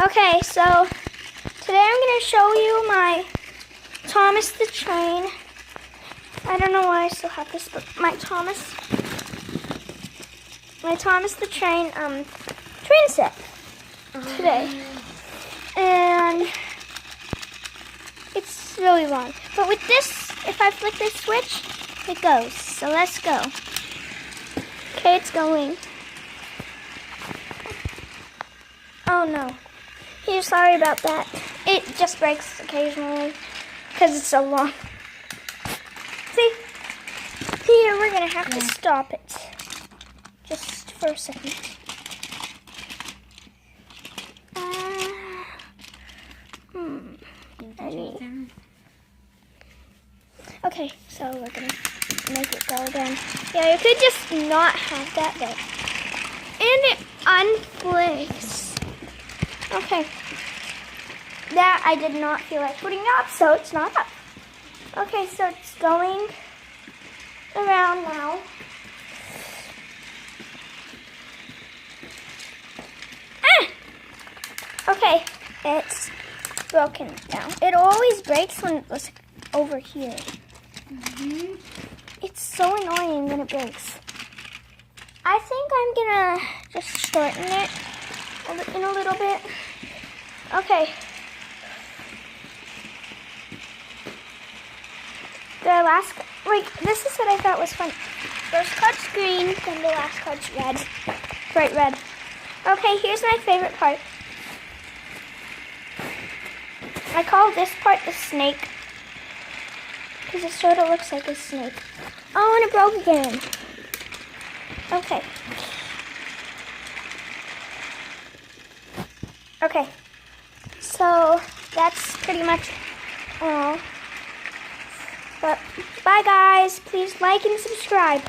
Okay, so today I'm going to show you my Thomas the Train. I don't know why I still have this, but my Thomas the Train train set today. And it's really long. But with this, if I flick this switch, it goes. So let's go. Okay, it's going. Oh no. Sorry about that. It just breaks occasionally because it's so long. See? Here, we're going to have to stop it. Just for a second. Okay, so we're going to make it go again. Yeah, you could just not have that there. And it unflicks. Okay. That I did not feel like putting up, so it's not up. Okay, so it's going around now. Okay, it's broken down. It always breaks when it was over here. It's so annoying when it breaks. I think I'm gonna just shorten it in a little bit. Okay. This is what I thought was fun. First card's green, then the last card's red. Bright red. Okay, here's my favorite part. I call this part the snake, because it sort of looks like a snake. Oh, and it broke again. Okay. Okay. So, that's pretty much all. But, bye guys. Please like and subscribe.